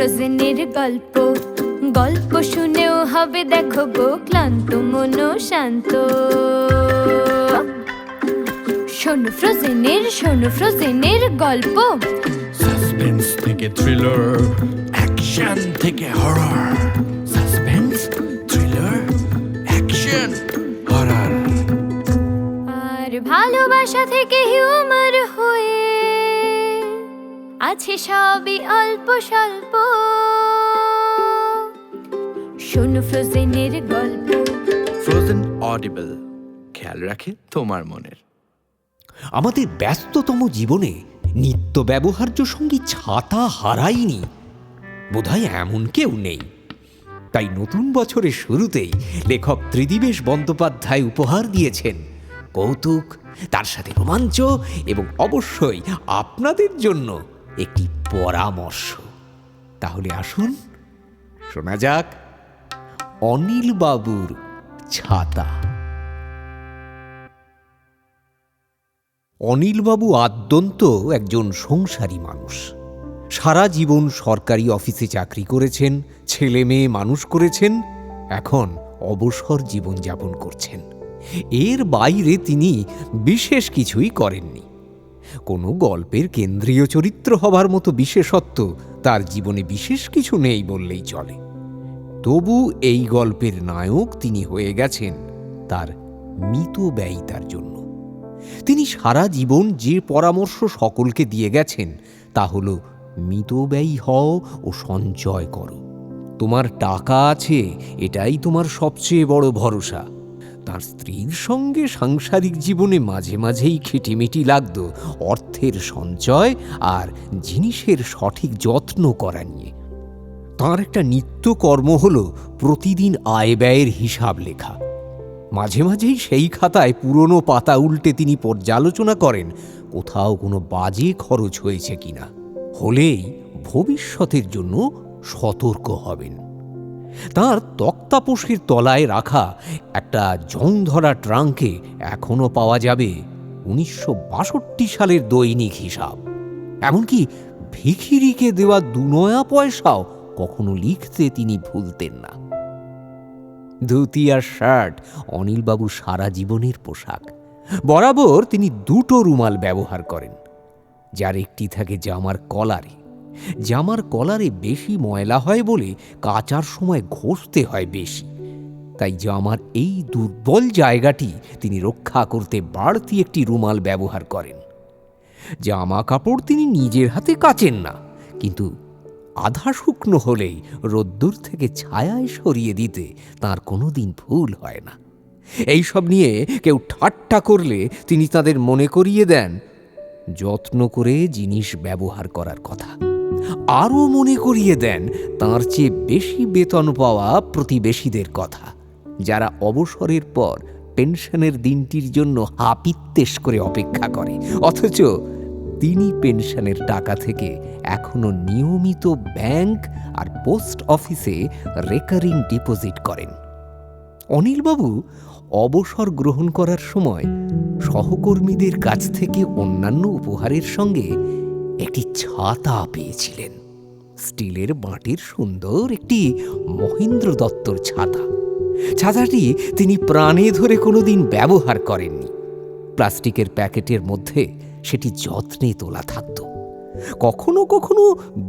ফ্রোজেনের গল্প, গল্প শুনেও হবে দেখো গো ক্লান্ত মন শান্ত। শোনো ফ্রোজেনের গল্প, সাসপেন্স থেকে থ্রিলার, অ্যাকশন থেকে horror. Suspense, thriller, action, horror. আর ভালোবাসা থেকে হিউমার হয়ে আছে সবই অল্প স্বল্প। শোনো ফ্রোজেনের গল্প। ফ্রোজেন অডিবল, খেয়াল রাখে তোমার মনের। আমাদের ব্যস্ততম জীবনে নিত্য ব্যবহার্য সঙ্গী ছাতা হারায়নি বোধহয় এমন কেউ নেই। তাই নতুন বছরের শুরুতেই লেখক ত্রিদিবেশ বন্দ্যোপাধ্যায় উপহার দিয়েছেন কৌতুক, তার সাথে রোমাঞ্চ এবং অবশ্যই আপনাদের জন্য একটি পরামর্শ। তাহলে আসুন শোনা যাক অনিল বাবুর ছাতা। অনিলবাবু আদ্যন্ত একজন সংসারী মানুষ। সারা জীবন সরকারি অফিসে চাকরি করেছেন, ছেলে মেয়ে মানুষ করেছেন, এখন অবসর জীবনযাপন করছেন। এর বাইরে তিনি বিশেষ কিছুই করেননি। কোনো গল্পের কেন্দ্রীয় চরিত্র হবার মতো বিশেষত্ব তার জীবনে বিশেষ কিছু নেই বললেই চলে। তবু এই গল্পের নায়ক তিনি হয়ে গেছেন তার মিতব্যয়িতার জন্য। তিনি সারা জীবন যে পরামর্শ সকলকে দিয়ে গেছেন তা হল মিতব্যয়ী হও ও সঞ্চয় করো। তোমার টাকা আছে, এটাই তোমার সবচেয়ে বড় ভরসা। তার স্ত্রীর সঙ্গে সাংসারিক জীবনে মাঝে মাঝেই খিটিমিটি লাগত অর্থের সঞ্চয় আর জিনিসের সঠিক যত্ন করা নিয়ে। তাঁর একটা নিত্যকর্ম হল প্রতিদিন আয় ব্যয়ের হিসাব লেখা। মাঝে মাঝেই সেই খাতায় পুরনো পাতা উল্টে তিনি পর্যালোচনা করেন কোথাও কোনো বাজে খরচ হয়েছে কিনা। হলেই ভবিষ্যতের জন্য সতর্ক হবেন। তাঁর তক্তাপোশের তলায় রাখা একটা জং ধরা ট্রাঙ্কে এখনো পাওয়া যাবে 1962 সালের দৈনিক হিসাব। এমনকি ভিখিরিকে দেওয়া 2 নয়া পয়সাও কখনো লিখতে তিনি ভুলতেন না। ধুতি আর শার্ট অনিলবাবুর সারা জীবনের পোশাক। বরাবর তিনি 2টো রুমাল ব্যবহার করেন, যার একটি থাকে জামার কলারে। জামার কলারে বেশি ময়লা হয় বলে কাচার সময় ঘষতে হয় বেশি, তাই জামার এই দুর্বল জায়গাটি তিনি রক্ষা করতে বাড়তি একটি রুমাল ব্যবহার করেন। জামা কাপড় তিনি নিজের হাতে কাচেন না, কিন্তু আধা শুকনো হলেই রোদ্দুর থেকে ছায়ায় সরিয়ে দিতে তার কোনোদিন ভুল হয় না। এইসব নিয়ে কেউ ঠাট্টা করলে তিনি তাদের মনে করিয়ে দেন যত্ন করে জিনিস ব্যবহার করার কথা। আরও মনে করিয়ে দেন তাঁর চেয়ে বেশি বেতন পাওয়া প্রতিবেশীদের কথা, যারা অবসরের পর পেনশনের দিনটির জন্য হাপিত্যেশ করে অপেক্ষা করে, অথচ তিনি পেনশনের টাকা থেকে এখনো নিয়মিত ব্যাংক আর পোস্ট অফিসে রেকারিং ডিপোজিট করেন। অনিলবাবু অবসর গ্রহণ করার সময় সহকর্মীদের কাছ থেকে অন্যান্য উপহারের সঙ্গে একটি ছাতা পেয়েছিলেন। স্টিলের বাটির সুন্দর একটি মহেন্দ্র দত্তর ছাতা। ছাতাটি তিনি প্রাণে ধরে কোনোদিন ব্যবহার করেননি। প্লাস্টিকের প্যাকেটের মধ্যে সেটি যত্নে তোলা থাকত। কখনো কখনো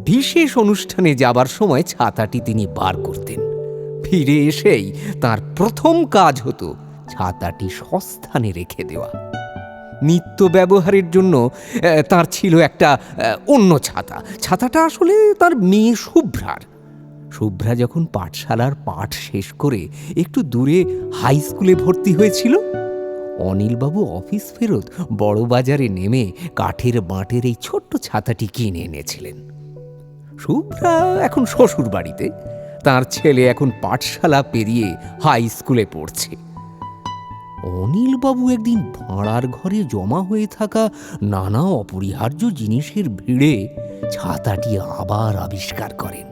বিশেষ অনুষ্ঠানে যাবার সময় ছাতাটি তিনি বার করতেন। ফিরে এসেই তার প্রথম কাজ হতো ছাতাটি সস্থানে রেখে দেওয়া। নিত্য ব্যবহারের জন্য তার ছিল একটা অন্য ছাতা। ছাতাটা আসলে তার মেয়ে শুভ্রার। শুভ্রা যখন পাঠশালার পাঠ শেষ করে একটু দূরে হাই স্কুলে ভর্তি হয়েছিল, অনিলবাবু অফিস ফেরত বড় বাজারে নেমে কাঠের বাঁটের এই ছোট্ট ছাতাটি কিনে এনেছিলেন। শুভ্রা এখন শ্বশুর বাড়িতে, তার ছেলে এখন পাঠশালা পেরিয়ে হাই স্কুলে পড়ছে। অনিলবাবু একদিন ভাড়ার ঘরে জমা হয়ে থাকা নানা অপরিহার্য জিনিসের ভিড়ে ছাতাটি আবার আবিষ্কার করেন।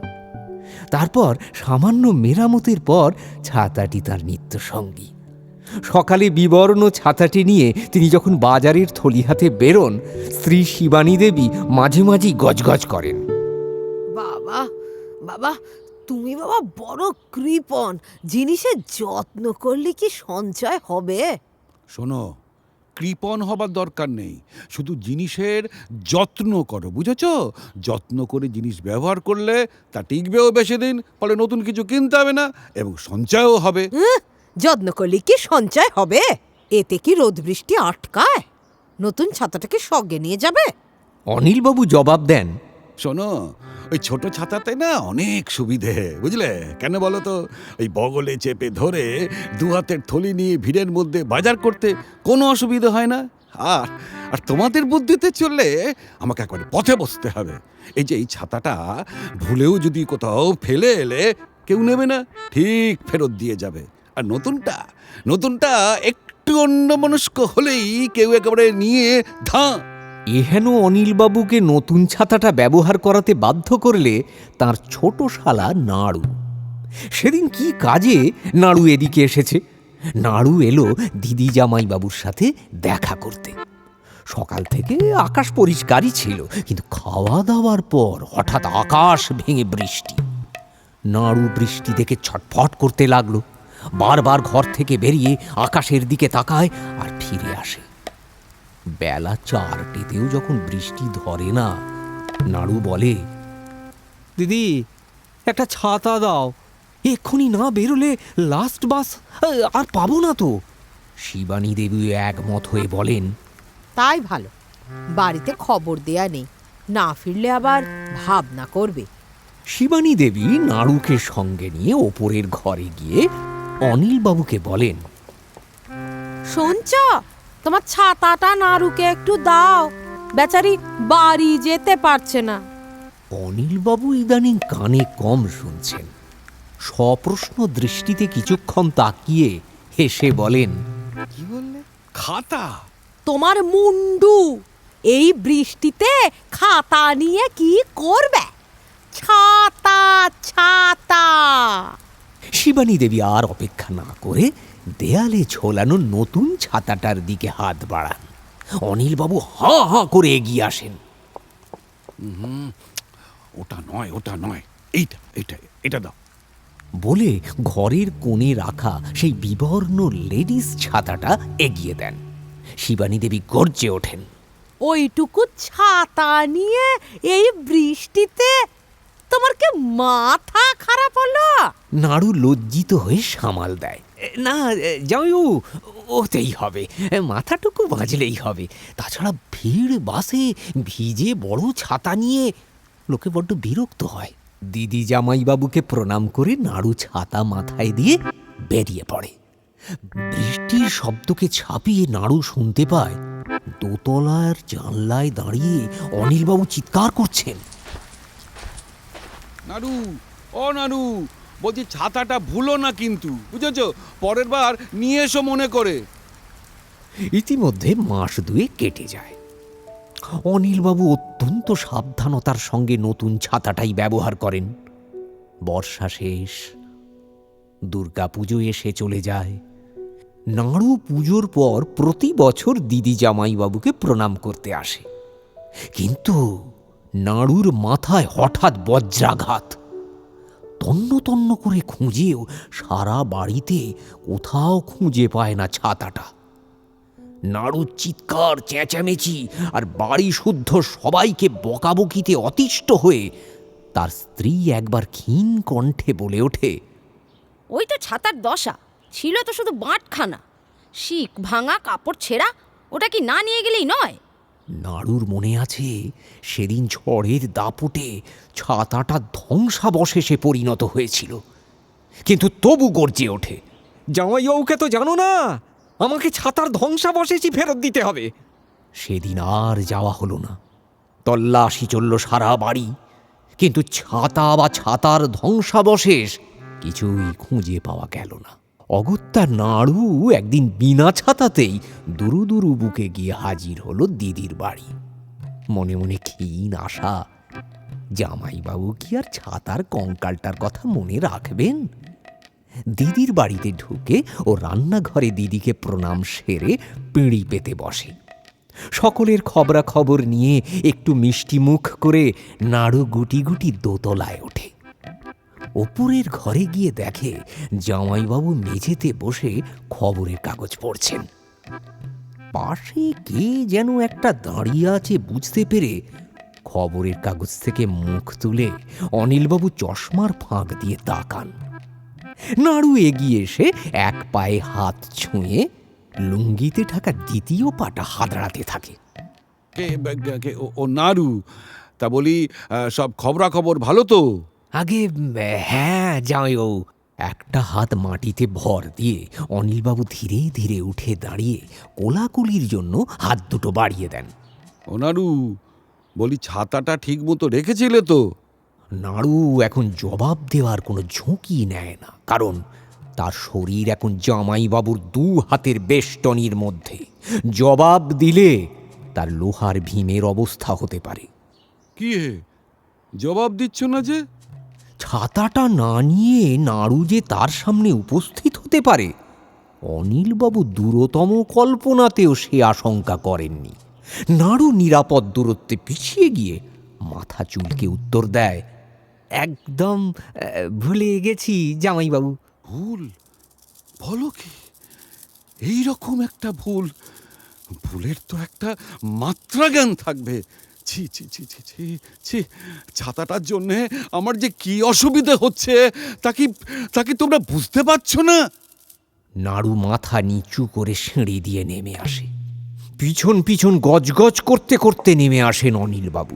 তারপর সামান্য মেরামতের পর ছাতাটি তার নিত্যসঙ্গী। সকালে বিবর্ণ ছাতাটি নিয়ে তিনি যখন বাজারের থলি হাতে বেরোন, স্ত্রী শিবানী দেবী মাঝে মাঝেই গজগজ করেন, বাবা বাবা, তুমি বাবা বড় কৃপণ। জিনিসের যত্ন করলে কি সঞ্চয় হবে? শোনো, কৃপণ হবার দরকার নেই, শুধু জিনিসের যত্ন করো, বুঝেছো? যত্ন করে জিনিস ব্যবহার করলে তা টিকবেও বেশি দিন, ফলে নতুন কিছু কিনতে হবে না এবং সঞ্চয়ও হবে। যত্ন করলে কি সঞ্চয় হবে? এতে কি রোদ বৃষ্টি আটকায়? নতুন ছাতাটাকে সঙ্গে নিয়ে যাবে? অনিলবাবু জবাব দেন, শোনো, ওই ছোট ছাতাতে না অনেক সুবিধে, বুঝলে? কেন বলো তো? ওই বগলে চেপে ধরে দু হাতের থলি নিয়ে ভিড়ের মধ্যে বাজার করতে কোনো অসুবিধা হয় না। আর আর তোমাদের বুদ্ধিতে চললে আমাকে একবারে পথে বসতে হবে। এই যে এই ছাতাটা ভুলেও যদি কোথাও ফেলে এলে কেউ নেবে না, ঠিক ফেরত দিয়ে যাবে। আর নতুনটা একটু অন্যমনস্ক হলেই কেউ একেবারে নিয়ে এহেন অনিলবাবুকে নতুন ছাতাটা ব্যবহার করাতে বাধ্য করলে তার ছোট শালা নাড়ু। সেদিন কি কাজে নাড়ু এদিকে এসেছে। নাড়ু এলো দিদি জামাইবাবুর সাথে দেখা করতে। সকাল থেকে আকাশ পরিষ্কারই ছিল, কিন্তু খাওয়া দাওয়ার পর হঠাৎ আকাশ ভেঙে বৃষ্টি। নাড়ু বৃষ্টি দেখে ছটফট করতে লাগলো, বারবার ঘর থেকে বেরিয়ে আকাশের দিকে তাকায় আর ফিরে আসে। বেলা 4টেতেও যখন বৃষ্টি ধরে না, নাড়ু বলে, দিদি একটা ছাতা দাও, এক্ষুনি না বেরোলে লাস্ট বাস আর পাবো না তো। শিবানী দেবী একমত হয়ে বলেন, তাই ভালো, বাড়িতে খবর দেয়া নেই, না ফিরলে আবার ভাবনা করবে। শিবানী দেবী নাড়ুকে সঙ্গে নিয়ে ওপরের ঘরে গিয়ে অনিলবাবুকে বলেন, শুনছ, তোমার ছাতাটা নাড়ুকে একটু দাও, বেচারি বাড়ি যেতে পারছে না। অনিলবাবু ইদানিং কানে কম শুনছেন। সপ্রশ্ন দৃষ্টিতে কিছুক্ষণ তাকিয়ে হেসে বলেন, কি বললে? খাতা? তোমার মুন্ডু, এই বৃষ্টিতে খাতা নিয়ে কি করবে? ছাতা ছাতা। শিবানী দেবী আর অপেক্ষা না করে দেয়ালে ঝোলানো নতুন ছাতাটার দিকে হাত বাড়ান। অনিলবাবু হাঁ হাঁ করে এগিয়ে আসেন। ওটা নয়, এইটা দাও বলে ঘরের কোণে রাখা সেই বিবর্ণ লেডিস ছাতাটা এগিয়ে দেন। শিবানী দেবী গর্জে ওঠেন, ওইটুকু ছাতা নিয়ে এই বৃষ্টিতে তোমার কি মাথা খারাপ হলো? নাড়ু লজ্জিত হয়ে সামাল দেয়, না জামাইবাবু, ওতেই হবে, মাথাটুকু বাজলেই হবে। তাছাড়া ভিড় বাসে ভিজে বড় ছাতা নিয়ে লোকে বড্ড বিরক্ত হয়। দিদি জামাইবাবুকে প্রণাম করে নাড়ু ছাতা মাথায় দিয়ে বেরিয়ে পড়ে। বৃষ্টির শব্দকে ছাপিয়ে নাড়ু শুনতে পায় দোতলার জানলায় দাঁড়িয়ে অনিলবাবু চিৎকার করছেন, নাড়ু, ও নাড়ু, বলছি ছাতাটা ভুলো না কিন্তু, বুঝেছো? পরের বার নিয়ে এসো মনে করে। ইতিমধ্যে মাস 2 কেটে যায়। অনিলবাবু অত্যন্ত সাবধানতার সঙ্গে নতুন ছাতাটাই ব্যবহার করেন। বর্ষা শেষ, দুর্গাপুজো এসে চলে যায়। নাড়ু পুজোর পর প্রতি বছর দিদি জামাইবাবুকে প্রণাম করতে আসে, কিন্তু নাড়ুর মাথায় হঠাৎ বজ্রাঘাত। তন্ন তন্ন করে খুঁজেও সারা বাড়িতে কোথাও খুঁজে পায় না ছাতাটা। নাড়ুর চিৎকার, চেঁচামেচি আর বাড়ি শুদ্ধ সবাইকে বকাবকিতে অতিষ্ঠ হয়ে তার স্ত্রী একবার ক্ষীণ কণ্ঠে বলে ওঠে, ওই তো ছাতার দশা, ছিল তো শুধু বাঁটখানা, শিক ভাঙা, কাপড় ছেঁড়া, ওটা কি না নিয়ে গেলেই নয়? নাড়ুর মনে আছে সেদিন ঝড়ের দাপটে ছাতাটা ধ্বংসাবশেষে পরিণত হয়েছিল, কিন্তু তবু গর্জে ওঠে, জামাইবাবুকে তো জানো না, আমাকে ছাতার ধ্বংসাবশেষই ফেরত দিতে হবে। সেদিন আর যাওয়া হলো না। তল্লাশি চলল সারা বাড়ি, কিন্তু ছাতা বা ছাতার ধ্বংসাবশেষ কিছুই খুঁজে পাওয়া গেল না। অগত্যা নাড়ু একদিন বিনা ছাতাতেই দুরু দুরু বুকে গিয়ে হাজির হলো দিদির বাড়ি। মনে মনে ক্ষীণ আশা, জামাইবাবু কি আর ছাতার কঙ্কালটার কথা মনে রাখবেন? দিদির বাড়িতে ঢুকে ও রান্নাঘরে দিদিকে প্রণাম সেরে পিঁড়ি পেতে বসে। সকলের খবরাখবর নিয়ে একটু মিষ্টি মুখ করে নাড়ু গুটি গুটি দোতলায় ওঠে। ওপরের ঘরে গিয়ে দেখে জামাইবাবু মেঝেতে বসে খবরের কাগজ পড়ছেন। পাশে কে যেন একটা দাঁড়িয়ে আছে বুঝতে পেরে খবরের কাগজ থেকে মুখ তুলে অনিলবাবু চশমার ফাঁক দিয়ে তাকান। নাড়ু এগিয়ে এসে এক পায়ে হাত ছুঁয়ে লুঙ্গিতে ঢাকা দ্বিতীয় পাটা হাতড়াতে থাকে। ও নাড়ু, তা বলি সব খবরাখবর ভালো তো? আগে হ্যাঁ জামাইবাবু। একটা হাত মাটিতে ভর দিয়ে অনিলবাবু ধীরে ধীরে উঠে দাঁড়িয়ে কোলাকুলির জন্য হাত দুটো বাড়িয়ে দেন। ও নাড়ু, বলি ছাতাটা ঠিক মতো রেখেছিলে তো? নাড়ু এখন জবাব দেওয়ার কোনো ঝুঁকি নেয় না, কারণ তার শরীর এখন জামাইবাবুর দু হাতের বেষ্টনীর মধ্যে। জবাব দিলে তার লোহার ভীমের অবস্থা হতে পারে। কি হে, জবাব দিচ্ছ না যে? ছাতাটা না নিয়ে নাড়ু যে তার সামনে উপস্থিত হতে পারে, অনিলবাবু দূরতম কল্পনাতেও সে আশঙ্কা করেননি। নাড়ু নিরাপদ দূরত্বে পিছিয়ে গিয়ে মাথা চুলকে উত্তর দেয়, একদম ভুলে গেছি জামাইবাবু। ভুল? বলো কি? এইরকম একটা ভুল? ভুলের তো একটা মাত্রা জ্ঞান থাকবে। ছি ছি ছি ছি ছি ছি, ছাতাটার জন্যে আমার যে কি অসুবিধে হচ্ছে তা কি তোমরা বুঝতে পারছো না? নাড়ু মাথা নিচু করে সিঁড়ি দিয়ে নেমে আসে। পিছন পিছন গজগজ করতে করতে নেমে আসেন অনিলবাবু।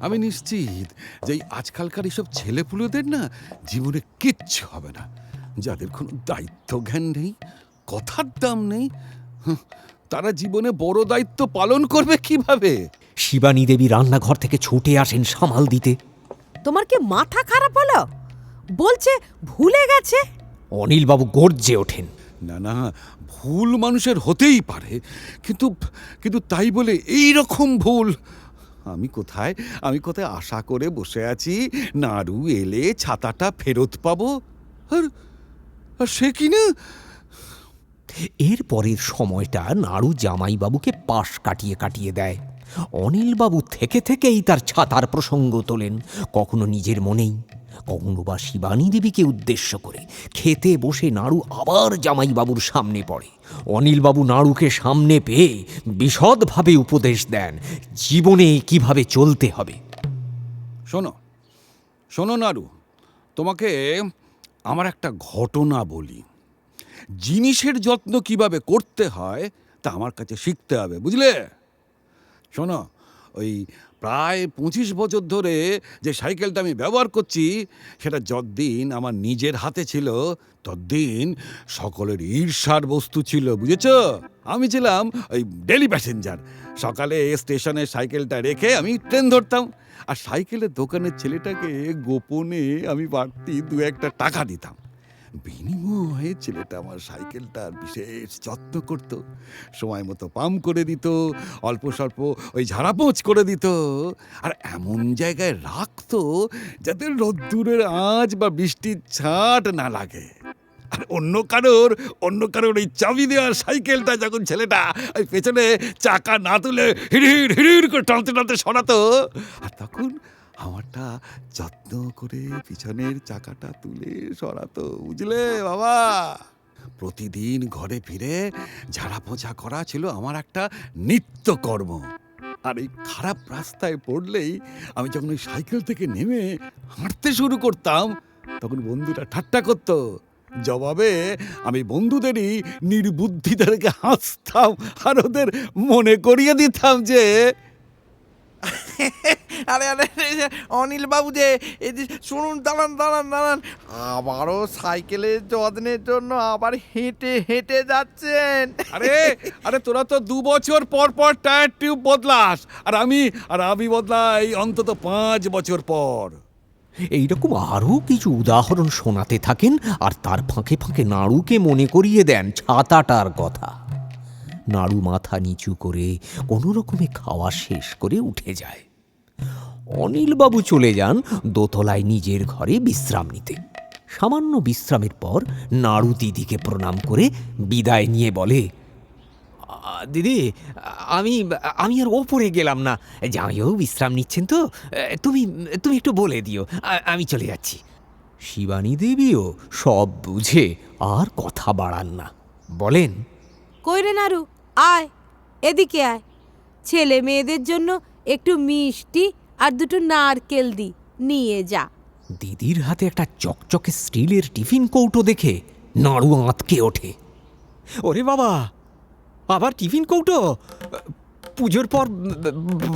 আমি নিশ্চিত যে এই আজকালকার এইসব ছেলেপুলেদের না জীবনে কিচ্ছু হবে না, যাদের কোনো দায়িত্ব জ্ঞান নেই, কথার দাম নেই। তারা জীবনে বড় দায়িত্ব পালন করবে কিভাবে? শিবানী দেবী রান্নাঘর থেকে ছুটে আসেন সামাল দিতে। তোমার কি মাথা খারাপ হলো? বলছে ভুলে গেছে। অনিলবাবু গর্জে ওঠেন, না না, ভুল মানুষের হতেই পারে, কিন্তু কিন্তু তাই বলে এই রকম ভুল? আমি কোথায় আশা করে বসে আছি নাড়ু এলে ছাতাটা ফেরত পাবো, আর সে কি না। এর পরের সময়টা নাড়ু জামাইবাবুকে পাশ কাটিয়ে কাটিয়ে দেয়। অনিলবাবু থেকে থেকেই তার ছাতার প্রসঙ্গ তোলেন, কখনো নিজের মনেই, কখনো বা শিবানী দেবীকে উদ্দেশ্য করে। খেতে বসে নাড়ু আবার জামাইবাবুর সামনে পড়ে। অনিলবাবু নাড়ুকে সামনে পেয়ে বিশদভাবে উপদেশ দেন জীবনে কিভাবে চলতে হবে। শোনো নাড়ু, তোমাকে আমার একটা ঘটনা বলি। জিনিসের যত্ন কিভাবে করতে হয় তা আমার কাছে শিখতে হবে, বুঝলে? শোনো, ওই প্রায় 25 বছর ধরে যে সাইকেলটা আমি ব্যবহার করছি, সেটা যতদিন আমার নিজের হাতে ছিল ততদিন সকলের ঈর্ষার বস্তু ছিল, বুঝেছ? আমি ছিলাম ওই ডেলি প্যাসেঞ্জার। সকালে স্টেশনে সাইকেলটা রেখে আমি ট্রেন ধরতাম, আর সাইকেলের দোকানের ছেলেটাকে গোপনে আমি বাড়তি 2-1 টাকা দিতাম। বিনিময়ে ছেলেটা আমার সাইকেলটার বিশেষ যত্ন করত, সময় মতো পাম্প করে দিত, অল্প স্বল্প ওই ঝাড়াপোঁছ করে দিত, আর এমন জায়গায় রাখতো যাতে রোদ্দুরের আঁচ বা বৃষ্টির ছাঁট না লাগে। আর অন্য কারোর ওই চাবি দেওয়ার সাইকেলটা যখন ছেলেটা ওই পেছনে চাকা না তুলে হিড় হিড় করে টানতে টানতে সরাতো, আর তখন আমারটা যত্ন করে পিছনের চাকাটা তুলে সরাতো, বুঝলে বাবা? প্রতিদিন ঘরে ফিরে ঝাড়া পোছা করা ছিল আমার একটা নিত্যকর্ম। আর এই খারাপ রাস্তায় পড়লেই আমি যখন ওই সাইকেল থেকে নেমে হাঁটতে শুরু করতাম, তখন বন্ধুরা ঠাট্টা করতো। জবাবে আমি বন্ধুদেরই নির্বুদ্ধিতাকে হাসতাম আর ওদের মনে করিয়ে দিতাম যে আরে আরে অনিল বাবু যে এই যে শুনুন, দাঁড়ান, আবারও সাইকেলের যত্নের জন্য আবার হেঁটে যাচ্ছেন। আরে তোরা তো 2 বছর পর পর টায়ার টিউব বদলাস, আর আমি বদলাই অন্তত 5 বছর পর। এইরকম আরও কিছু উদাহরণ শোনাতে থাকেন, আর তার ফাঁকে ফাঁকে নাড়ুকে মনে করিয়ে দেন ছাতাটার কথা। নাড়ু মাথা নিচু করে কোনো রকমে খাওয়া শেষ করে উঠে যায়। অনিলবাবু চলে যান দোতলায় নিজের ঘরে বিশ্রাম নিতে। সামান্য বিশ্রামের পর নাড়ু দিদিকে প্রণাম করে বিদায় নিয়ে বলে, দিদি আমি আর ওপরে গেলাম না, জামাইবাবু বিশ্রাম নিচ্ছেন তো, তুমি একটু বলে দিও, আমি চলে যাচ্ছি। শিবানী দেবীও সব বুঝে আর কথা বাড়ান না, বলেন, কই রে নাড়ু, আয় এদিকে আয়। ছেলে মেয়েদের জন্য একটু মিষ্টি আর দুটো নারকেল দি, নিয়ে যা। দিদির হাতে একটা চকচকে স্টিলের টিফিন কৌটো দেখে নাড়ু আঁতকে ওঠে। ওরে বাবা, আবার টিফিন কৌটো! পুজোর পর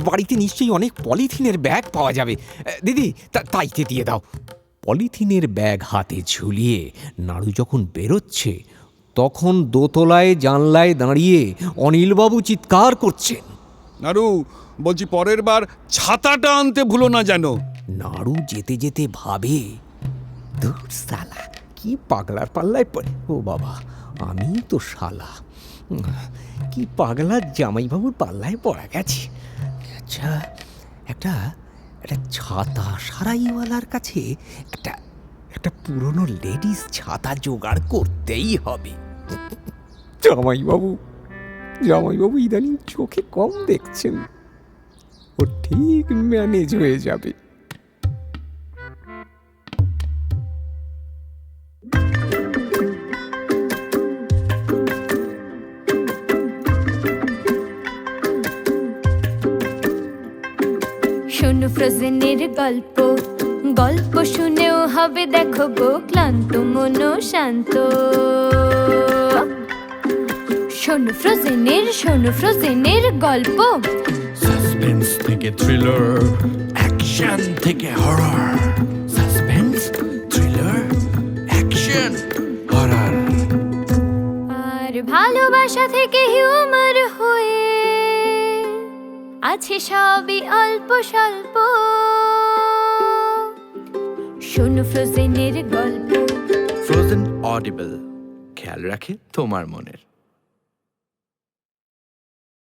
বাড়িতে নিশ্চয়ই অনেক পলিথিনের ব্যাগ পাওয়া যাবে। দিদি, তাইতে দিয়ে দাও। পলিথিনের ব্যাগ হাতে ঝুলিয়ে নাড়ু যখন বেরোচ্ছে, তখন দোতলায় জানলায় দাঁড়িয়ে অনিলবাবু চিৎকার করছেন, নাড়ু, বলছি পরের বার ছাতাটা আনতে ভুলো না যেন। নাড়ু যেতে যেতে ভাবে, ধুর শালা, কি পাগলার পাল্লায় পড়ে। ও বাবা, আমি তো শালা, কি পাগলার জামাইবাবুর পাল্লায় পড়া গেছে। আচ্ছা, একটা ছাতা সারাইওয়ালার কাছে একটা পুরনো লেডিস ছাতা জোগাড় করতেই হবে। জামাইবাবু ইদানিং চোখে কম দেখছেন, ও ঠিক ম্যানেজ হয়ে যাবে। শোনো ফ্রোজেনের গল্প, গল্প শুনেও হবে দেখো গো ক্লান্ত মন শান্ত। শোনো ফ্রোজেনের গল্প, সাসপেন্স থেকে থ্রিলার, অ্যাকশন থেকে horror. Suspense, thriller, action, horror. আর ভালোবাসা থেকে হিউমার হয়ে আছে সবই অল্প স্বল্প। শোনো ফ্রোজেনের গল্প। ফ্রোজেন অডিবল, খেয়াল রাখে তোমার মনের।